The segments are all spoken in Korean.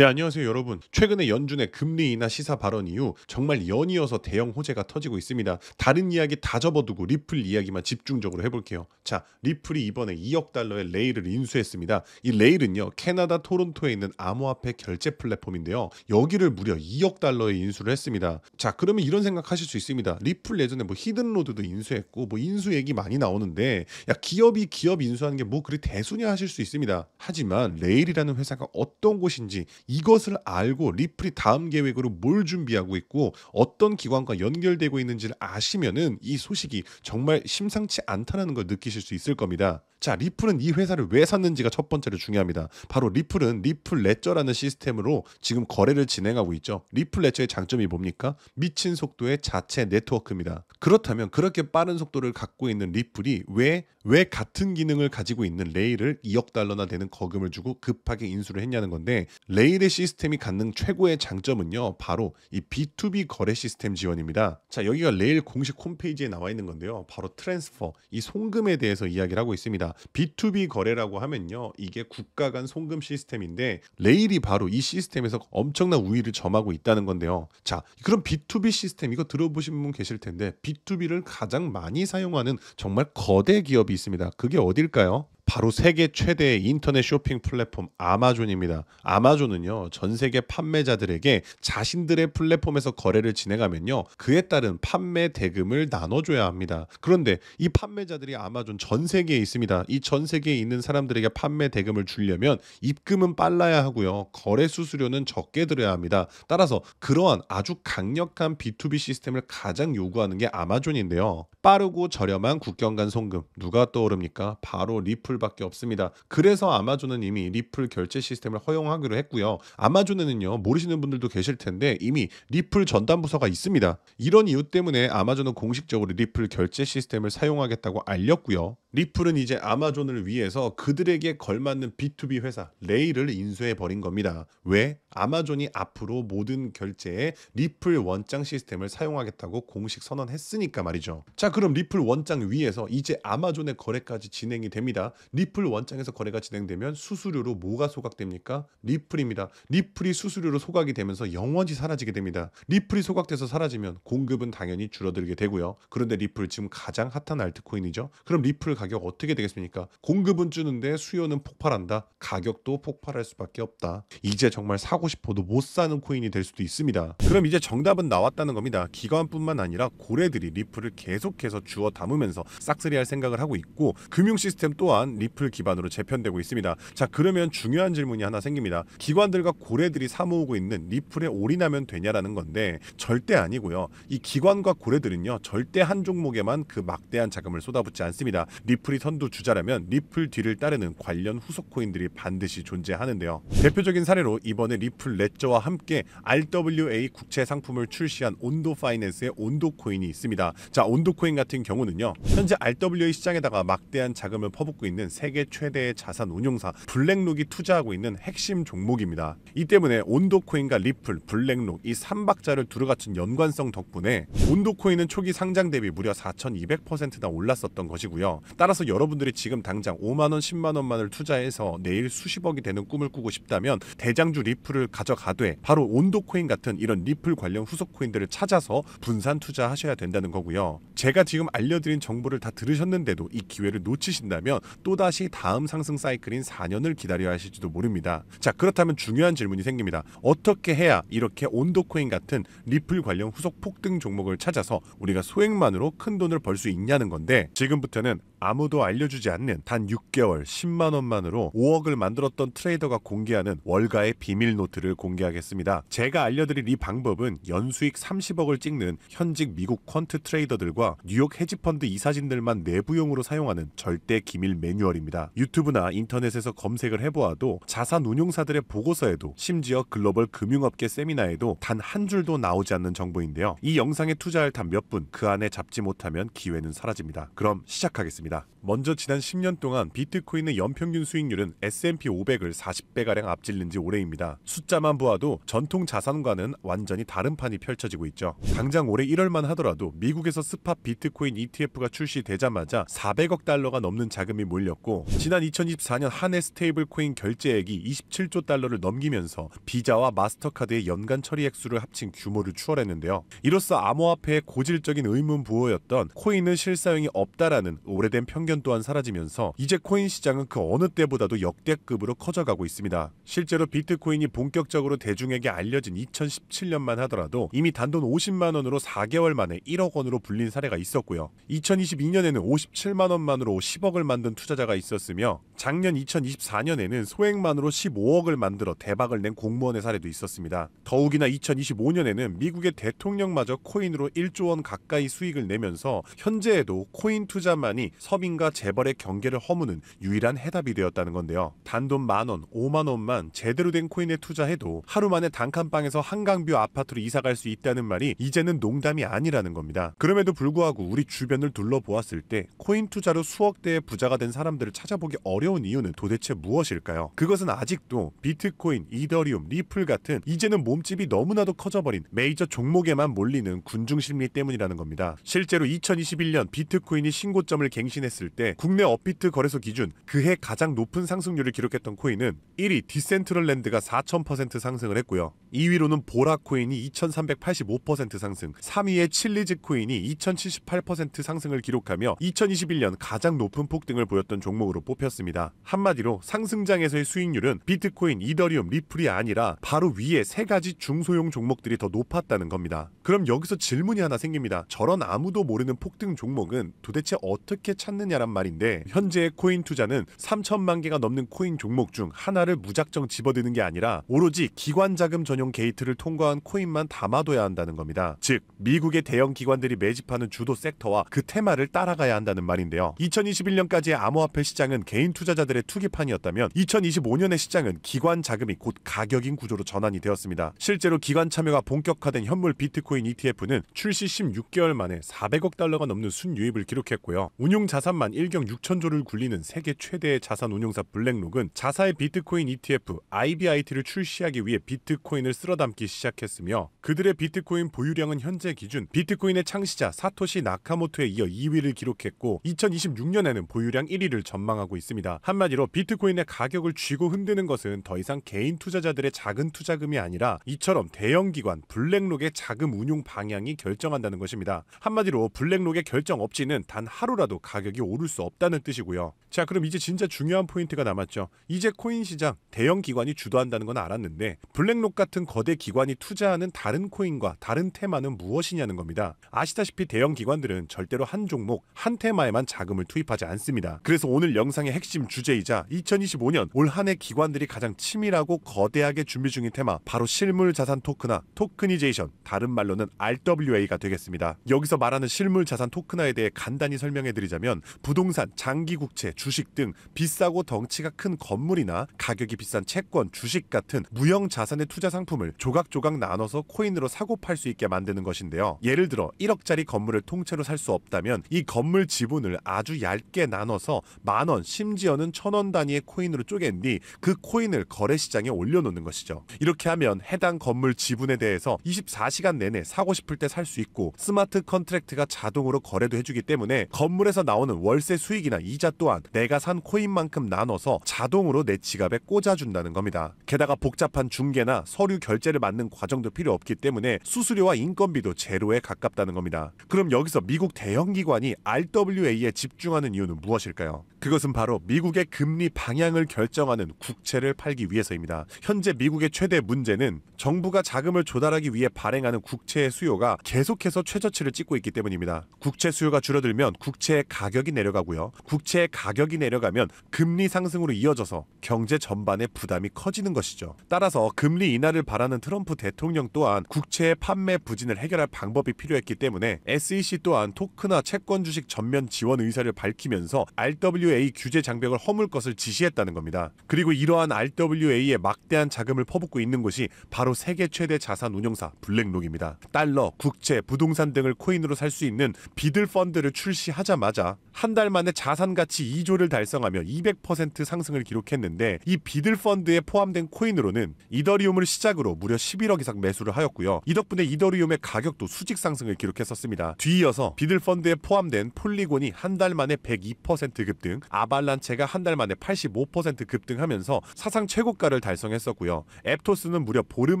네, 안녕하세요, 여러분. 최근에 연준의 금리 인하 시사 발언 이후 정말 연이어서 대형 호재가 터지고 있습니다. 다른 이야기 다 접어두고 리플 이야기만 집중적으로 해볼게요. 자, 리플이 이번에 2억 달러의 레일을 인수했습니다. 이 레일은요, 캐나다 토론토에 있는 암호화폐 결제 플랫폼인데요. 여기를 무려 2억 달러에 인수를 했습니다. 자, 그러면 이런 생각하실 수 있습니다. 리플 예전에 뭐 히든로드도 인수했고 뭐 인수 얘기 많이 나오는데, 야, 기업이 기업 인수하는 게 뭐 그리 대수냐 하실 수 있습니다. 하지만 레일이라는 회사가 어떤 곳인지, 이것을 알고 리플이 다음 계획으로 뭘 준비하고 있고 어떤 기관과 연결되고 있는지를 아시면은 이 소식이 정말 심상치 않다는 걸 느끼실 수 있을 겁니다. 자, 리플은 이 회사를 왜 샀는지가 첫 번째로 중요합니다. 바로 리플은 리플 레저라는 시스템으로 지금 거래를 진행하고 있죠. 리플 레저의 장점이 뭡니까? 미친 속도의 자체 네트워크입니다. 그렇다면 그렇게 빠른 속도를 갖고 있는 리플이 왜 같은 기능을 가지고 있는 레일을 2억 달러나 되는 거금을 주고 급하게 인수를 했냐는 건데, 레일의 시스템이 갖는 최고의 장점은요, 바로 이 B2B 거래 시스템 지원입니다. 자, 여기가 레일 공식 홈페이지에 나와 있는 건데요, 바로 트랜스퍼, 이 송금에 대해서 이야기를 하고 있습니다. B2B 거래라고 하면요, 이게 국가 간 송금 시스템인데 레일이 바로 이 시스템에서 엄청난 우위를 점하고 있다는 건데요. 자, 그럼 B2B 시스템 이거 들어보신 분 계실 텐데, B2B를 가장 많이 사용하는 정말 거대 기업이 있습니다. 그게 어딜까요? 바로 세계 최대의 인터넷 쇼핑 플랫폼 아마존입니다. 아마존은요, 전 세계 판매자들에게 자신들의 플랫폼에서 거래를 진행하면요, 그에 따른 판매 대금을 나눠줘야 합니다. 그런데 이 판매자들이 아마존 전 세계에 있습니다. 이 전 세계에 있는 사람들에게 판매 대금을 주려면 입금은 빨라야 하고요, 거래 수수료는 적게 들어야 합니다. 따라서 그러한 아주 강력한 B2B 시스템을 가장 요구하는 게 아마존인데요. 빠르고 저렴한 국경 간 송금, 누가 떠오릅니까? 바로 리플밖에 없습니다. 그래서 아마존은 이미 리플 결제 시스템을 허용하기로 했고요. 아마존에는요, 모르시는 분들도 계실 텐데 이미 리플 전담 부서가 있습니다. 이런 이유 때문에 아마존은 공식적으로 리플 결제 시스템을 사용하겠다고 알렸고요. 리플은 이제 아마존을 위해서 그들에게 걸맞는 B2B 회사 레일을 인수해 버린 겁니다. 왜? 아마존이 앞으로 모든 결제에 리플 원장 시스템을 사용하겠다고 공식 선언했으니까 말이죠. 자, 그럼 리플 원장 위에서 이제 아마존의 거래까지 진행이 됩니다. 리플 원장에서 거래가 진행되면 수수료로 뭐가 소각됩니까? 리플입니다. 리플이 수수료로 소각이 되면서 영원히 사라지게 됩니다. 리플이 소각돼서 사라지면 공급은 당연히 줄어들게 되고요. 그런데 리플 지금 가장 핫한 알트코인이죠. 그럼 리플 가격 어떻게 되겠습니까? 공급은 주는데 수요는 폭발한다. 가격도 폭발할 수밖에 없다. 이제 정말 사고 싶어도 못 사는 코인이 될 수도 있습니다. 그럼 이제 정답은 나왔다는 겁니다. 기관뿐만 아니라 고래들이 리플을 계속해서 주워 담으면서 싹쓸이할 생각을 하고 있고, 금융 시스템 또한 리플 기반으로 재편되고 있습니다. 자, 그러면 중요한 질문이 하나 생깁니다. 기관들과 고래들이 사모으고 있는 리플에 올인하면 되냐라는 건데, 절대 아니고요. 이 기관과 고래들은요, 절대 한 종목에만 그 막대한 자금을 쏟아붓지 않습니다. 리플이 선두주자라면 리플 뒤를 따르는 관련 후속 코인들이 반드시 존재하는데요. 대표적인 사례로 이번에 리플 레저와 함께 RWA 국채 상품을 출시한 온도 파이낸스의 온도 코인이 있습니다. 자, 온도 코인 같은 경우는요, 현재 RWA 시장에다가 막대한 자금을 퍼붓고 있는 세계 최대의 자산 운용사 블랙록이 투자하고 있는 핵심 종목입니다. 이 때문에 온도 코인과 리플, 블랙록 이 3박자를 두루갖춘 연관성 덕분에 온도 코인은 초기 상장 대비 무려 4,200%나 올랐었던 것이고요. 따라서 여러분들이 지금 당장 5만 원, 10만 원만을 투자해서 내일 수십억이 되는 꿈을 꾸고 싶다면 대장주 리플을 가져가되 바로 온도 코인 같은 이런 리플 관련 후속 코인들을 찾아서 분산 투자하셔야 된다는 거고요. 제가 지금 알려드린 정보를 다 들으셨는데도 이 기회를 놓치신다면 또다시 다음 상승 사이클인 4년을 기다려야 하실지도 모릅니다. 자, 그렇다면 중요한 질문이 생깁니다. 어떻게 해야 이렇게 온도 코인 같은 리플 관련 후속 폭등 종목을 찾아서 우리가 소액만으로 큰 돈을 벌 수 있냐는 건데, 지금부터는 아무도 알려주지 않는 단 6개월 10만 원만으로 5억을 만들었던 트레이더가 공개하는 월가의 비밀 노트를 공개하겠습니다. 제가 알려드릴 이 방법은 연수익 30억을 찍는 현직 미국 퀀트 트레이더들과 뉴욕 헤지펀드 이사진들만 내부용으로 사용하는 절대 기밀 매뉴얼입니다. 유튜브나 인터넷에서 검색을 해보아도 자산 운용사들의 보고서에도, 심지어 글로벌 금융업계 세미나에도 단 한 줄도 나오지 않는 정보인데요. 이 영상에 투자할 단 몇 분 그 안에 잡지 못하면 기회는 사라집니다. 그럼 시작하겠습니다. 있습니다. 먼저 지난 10년 동안 비트코인의 연평균 수익률은 S&P 500을 40배가량 앞질른 지 오래입니다. 숫자만 보아도 전통 자산과는 완전히 다른 판이 펼쳐지고 있죠. 당장 올해 1월만 하더라도 미국에서 스팟 비트코인 ETF가 출시되자마자 400억 달러가 넘는 자금이 몰렸고, 지난 2024년 한 해 스테이블 코인 결제액이 27조 달러를 넘기면서 비자와 마스터카드의 연간 처리 액수를 합친 규모를 추월했는데요. 이로써 암호화폐의 고질적인 의문 부호였던 코인은 실사용이 없다라는 오래된 편견 또한 사라지면서 이제 코인 시장은 그 어느 때보다도 역대급으로 커져가고 있습니다. 실제로 비트코인이 본격적으로 대중에게 알려진 2017년만 하더라도 이미 단돈 50만 원으로 4개월 만에 1억 원으로 불린 사례가 있었고요. 2022년에는 57만 원만으로 10억을 만든 투자자가 있었으며, 작년 2024년에는 소액만으로 15억을 만들어 대박을 낸 공무원의 사례도 있었습니다. 더욱이나 2025년에는 미국의 대통령마저 코인으로 1조 원 가까이 수익을 내면서 현재에도 코인 투자만이 서민과 재벌의 경계를 허무는 유일한 해답이 되었다는 건데요. 단돈 만원, 5만 원만 제대로 된 코인에 투자해도 하루 만에 단칸방에서 한강뷰 아파트로 이사갈 수 있다는 말이 이제는 농담이 아니라는 겁니다. 그럼에도 불구하고 우리 주변을 둘러보았을 때 코인 투자로 수억 대의 부자가 된 사람들을 찾아보기 어려운 이유는 도대체 무엇일까요? 그것은 아직도 비트코인, 이더리움, 리플 같은 이제는 몸집이 너무나도 커져버린 메이저 종목에만 몰리는 군중심리 때문이라는 겁니다. 실제로 2021년 비트코인이 신고점을 갱신했을 때 국내 업비트 거래소 기준 그해 가장 높은 상승률을 기록했던 코인은 1위 디센트럴랜드가 4000% 상승을 했고요. 2위로는 보라코인이 2385% 상승, 3위의 칠리즈 코인이 2078% 상승을 기록하며 2021년 가장 높은 폭등을 보였던 종목으로 뽑혔습니다. 한마디로 상승장에서의 수익률은 비트코인, 이더리움, 리플이 아니라 바로 위에 세 가지 중소형 종목들이 더 높았다는 겁니다. 그럼 여기서 질문이 하나 생깁니다. 저런 아무도 모르는 폭등 종목은 도대체 어떻게 찾느냐란 말인데, 현재의 코인 투자는 3천만 개가 넘는 코인 종목 중 하나를 무작정 집어드는 게 아니라 오로지 기관 자금 전용 게이트를 통과한 코인만 담아둬야 한다는 겁니다. 즉 미국의 대형 기관들이 매집하는 주도 섹터와 그 테마를 따라가야 한다는 말인데요. 2021년까지의 암호화폐 시장은 개인 투자자들의 투기판이었다면 2025년의 시장은 기관 자금이 곧 가격인 구조로 전환이 되었습니다. 실제로 기관 참여가 본격화된 현물 비트코인 ETF는 출시 16개월 만에 400억 달러가 넘는 순유입을 기록했고요. 운용 자산만 1경 6천조를 굴리는 세계 최대의 자산 운용사 블랙록은 자사의 비트코인 ETF IBIT를 출시하기 위해 비트코인을 쓸어담기 시작했으며, 그들의 비트코인 보유량은 현재 기준 비트코인의 창시자 사토시 나카모토에 이어 2위를 기록했고 2026년에는 보유량 1위를 전망하고 있습니다. 한마디로 비트코인의 가격을 쥐고 흔드는 것은 더 이상 개인 투자자들의 작은 투자금이 아니라 이처럼 대형 기관 블랙록의 자금 운용 방향이 결정한다는 것입니다. 한마디로 블랙록의 결정 없이는 단 하루라도 가격이 오를 수 없다는 뜻이고요. 자, 그럼 이제 진짜 중요한 포인트가 남았죠. 이제 코인 시장 대형 기관이 주도한다는 건 알았는데 블랙록 같은 거대 기관이 투자하는 다른 코인과 다른 테마는 무엇이냐는 겁니다. 아시다시피 대형 기관들은 절대로 한 종목, 한 테마에만 자금을 투입하지 않습니다. 그래서 오늘 영상의 핵심 주제이자 2025년 올 한 해 기관들이 가장 치밀하고 거대하게 준비 중인 테마, 바로 실물 자산 토큰화, 토크니제이션, 다른 말로는 RWA가 되겠습니다. 여기서 말하는 실물 자산 토큰화에 대해 간단히 설명해 드리자면, 부동산, 장기국채, 주식 등 비싸고 덩치가 큰 건물이나 가격이 비싼 채권, 주식 같은 무형 자산의 투자 상품을 조각조각 나눠서 코인으로 사고 팔 수 있게 만드는 것인데요. 예를 들어 1억짜리 건물을 통째로 살 수 없다면 이 건물 지분을 아주 얇게 나눠서 만원, 심지어는 1000원 단위의 코인으로 쪼갠 뒤 그 코인을 거래시장에 올려놓는 것이죠. 이렇게 하면 해당 건물 지분에 대해서 24시간 내내 사고 싶을 때 살 수 있고, 스마트 컨트랙트가 자동으로 거래도 해주기 때문에 건물에서 나오는 월세 수익이나 이자 또한 내가 산 코인만큼 나눠서 자동으로 내 지갑에 꽂아준다는 겁니다. 게다가 복잡한 중개나 서류 결제를 맡는 과정도 필요 없기 때문에 수수료와 인건비도 제로에 가깝다는 겁니다. 그럼 여기서 미국 대형 기관이 RWA에 집중하는 이유는 무엇일까요? 그것은 바로 미국의 금리 방향을 결정하는 국채를 팔기 위해서입니다. 현재 미국의 최대 문제는 정부가 자금을 조달하기 위해 발행하는 국채의 수요가 계속해서 최저치를 찍고 있기 때문입니다. 국채 수요가 줄어들면 국채의 가격이 내려가고요. 국채의 가격이 내려가면 금리 상승으로 이어져서 경제 전반의 부담이 커지는 것이죠. 따라서 금리 인하를 바라는 트럼프 대통령 또한 국채의 판매 부진을 해결할 방법이 필요했기 때문에 SEC 또한 토크나 채권 주식 전면 지원 의사를 밝히면서 RWA RWA 규제 장벽을 허물 것을 지시했다는 겁니다. 그리고 이러한 RWA에 막대한 자금을 퍼붓고 있는 곳이 바로 세계 최대 자산 운용사 블랙록입니다. 달러, 국채, 부동산 등을 코인으로 살 수 있는 비들 펀드를 출시하자마자 한 달 만에 자산 가치 2조를 달성하며 200% 상승을 기록했는데, 이 비들 펀드에 포함된 코인으로는 이더리움을 시작으로 무려 11억 이상 매수를 하였고요. 이 덕분에 이더리움의 가격도 수직 상승을 기록했었습니다. 뒤이어서 비들 펀드에 포함된 폴리곤이 한 달 만에 102% 급등, 아발란체가 한 달 만에 85% 급등하면서 사상 최고가를 달성했었고요. 앱토스는 무려 보름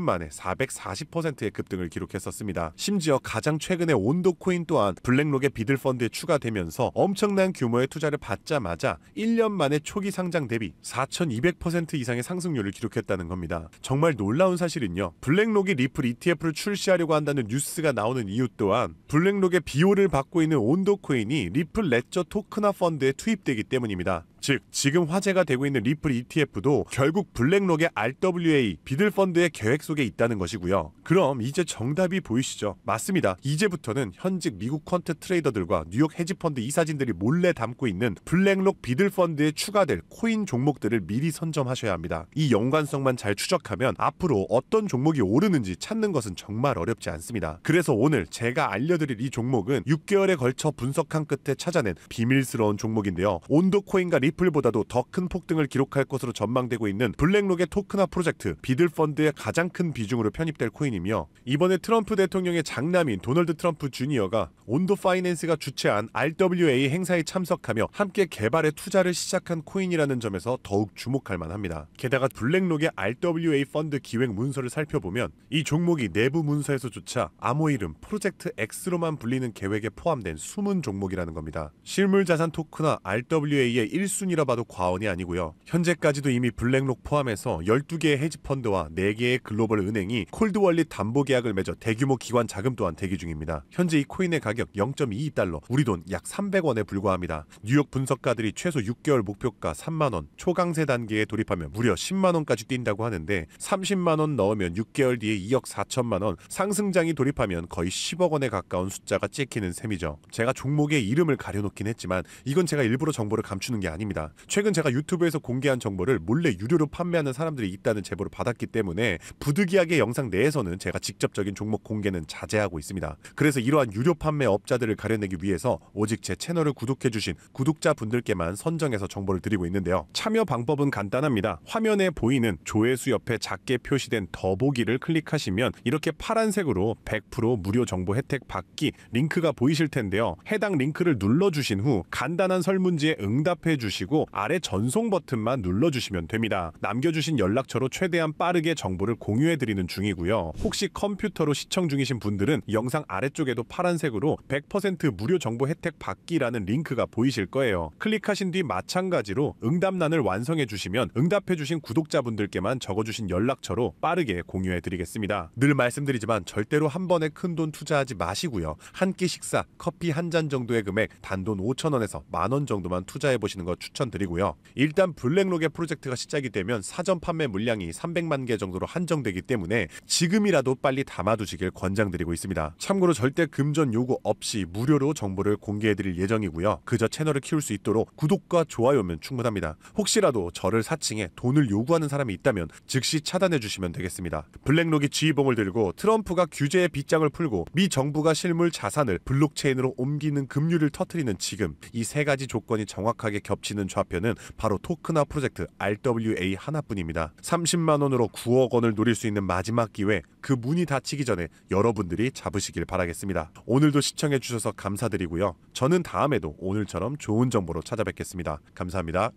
만에 440%의 급등을 기록했었습니다. 심지어 가장 최근에 온도 코인 또한 블랙록의 비들 펀드에 추가되면서 엄청난 규모의 투자를 받자마자 1년 만에 초기 상장 대비 4200% 이상의 상승률을 기록했다는 겁니다. 정말 놀라운 사실은요, 블랙록이 리플 ETF를 출시하려고 한다는 뉴스가 나오는 이유 또한 블랙록의 비호를 받고 있는 온도 코인이 리플 레저 토크나 펀드에 투입되기 때문입니다. 즉, 지금 화제가 되고 있는 리플 ETF도 결국 블랙록의 RWA 비들 펀드의 계획 속에 있다는 것이고요. 그럼 이제 정답이 보이시죠? 맞습니다. 이제부터는 현직 미국 퀀트 트레이더들과 뉴욕 헤지펀드 이사진들이 몰래 담고 있는 블랙록 비들 펀드에 추가될 코인 종목들을 미리 선점하셔야 합니다. 이 연관성만 잘 추적하면 앞으로 어떤 종목이 오르는지 찾는 것은 정말 어렵지 않습니다. 그래서 오늘 제가 알려드릴 이 종목은 6개월에 걸쳐 분석한 끝에 찾아낸 비밀스러운 종목인데요. 온도 코인과 리플보다도 더 큰 폭등을 기록할 것으로 전망되고 있는 블랙록의 토크나 프로젝트 비들 펀드의 가장 큰 비중으로 편입될 코인이며, 이번에 트럼프 대통령의 장남인 도널드 트럼프 주니어가 온도 파이낸스가 주최한 RWA 행사에 참석하며 함께 개발에 투자를 시작한 코인이라는 점에서 더욱 주목할 만합니다. 게다가 블랙록의 RWA 펀드 기획 문서를 살펴보면 이 종목이 내부 문서에서조차 암호 이름 프로젝트 X로만 불리는 계획에 포함된 숨은 종목이라는 겁니다. 실물자산 토크나 RWA의 1순위라 봐도 과언이 아니고요. 현재까지도 이미 블랙록 포함해서 12개의 헤지펀드와 4개의 글로벌 은행이 콜드월릿 담보 계약을 맺어 대규모 기관 자금 또한 대기 중입니다. 현재 이 코인의 가격 0.22달러, 우리 돈 약 300원에 불과합니다. 뉴욕 분석가들이 최소 6개월 목표가 3만원, 초강세 단계에 돌입하면 무려 10만원까지 뛴다고 하는데 30만원 넣으면 6개월 뒤에 2억 4천만원, 상승장이 돌입하면 거의 10억원에 가까운 숫자가 찍히는 셈이죠. 제가 종목의 이름을 가려놓긴 했지만 이건 제가 일부러 정보를 감추는 게 아닙니다. 최근 제가 유튜브에서 공개한 정보를 몰래 유료로 판매하는 사람들이 있다는 제보를 받았기 때문에 부득이하게 영상 내에서는 제가 직접적인 종목 공개는 자제하고 있습니다. 그래서 이러한 유료 판매 업자들을 가려내기 위해서 오직 제 채널을 구독해주신 구독자분들께만 선정해서 정보를 드리고 있는데요. 참여 방법은 간단합니다. 화면에 보이는 조회수 옆에 작게 표시된 더보기를 클릭하시면 이렇게 파란색으로 100% 무료 정보 혜택 받기 링크가 보이실 텐데요. 해당 링크를 눌러주신 후 간단한 설문지에 응답해 주시고 아래 전송 버튼만 눌러주시면 됩니다. 남겨주신 연락처로 최대한 빠르게 정보를 공유해드리는 중이고요. 혹시 컴퓨터로 시청 중이신 분들은 영상 아래쪽에도 파란색으로 100% 무료 정보 혜택 받기라는 링크가 보이실 거예요. 클릭하신 뒤 마찬가지로 응답란을 완성해 주시면 응답해 주신 구독자분들께만 적어주신 연락처로 빠르게 공유해 드리겠습니다. 늘 말씀드리지만 절대로 한 번에 큰돈 투자하지 마시고요. 한 끼 식사, 커피 한 잔 정도의 금액 단돈 5,000원에서 만원 정도만 투자해 보시는 거 추천드리고요. 일단 블랙록의 프로젝트가 시작이 되면 사전 판매 물량이 300만 개 정도로 한정되기 때문에 지금이라도 빨리 담아두시길 권장드리고 있습니다. 참고로 절대 금전 요구 없이 무료로 정보를 공개해드릴 예정이고요. 그저 채널을 키울 수 있도록 구독과 좋아요면 충분합니다. 혹시라도 저를 사칭해 돈을 요구하는 사람이 있다면 즉시 차단해주시면 되겠습니다. 블랙록이 쥐봉을 들고 트럼프가 규제의 빗장을 풀고 미 정부가 실물 자산을 블록체인으로 옮기는 급류를 터뜨리는 지금, 이 세 가지 조건이 정확하게 겹치는 좌표는 바로 토크나 프로젝트 RWA 하나뿐입니다. 30만원으로 9억 원을 노릴 수 있는 마지막 기회, 그 문이 닫히기 전에 여러분들이 잡으시길 바라겠습니다. 오늘도 시청해주셔서 감사드리고요. 저는 다음에도 오늘처럼 좋은 정보로 찾아뵙겠습니다. 감사합니다.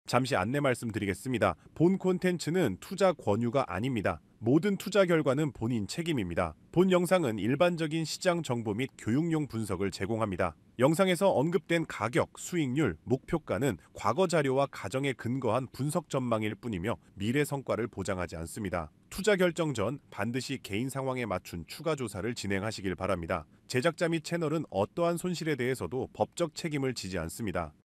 잠시 안내 말씀드리겠습니다. 본 콘텐츠는 투자 권유가 아닙니다. 모든 투자 결과는 본인 책임입니다. 본 영상은 일반적인 시장 정보 및 교육용 분석을 제공합니다. 영상에서 언급된 가격, 수익률, 목표가는 과거 자료와 가정에 근거한 분석 전망일 뿐이며 미래 성과를 보장하지 않습니다. 투자 결정 전 반드시 개인 상황에 맞춘 추가 조사를 진행하시길 바랍니다. 제작자 및 채널은 어떠한 손실에 대해서도 법적 책임을 지지 않습니다.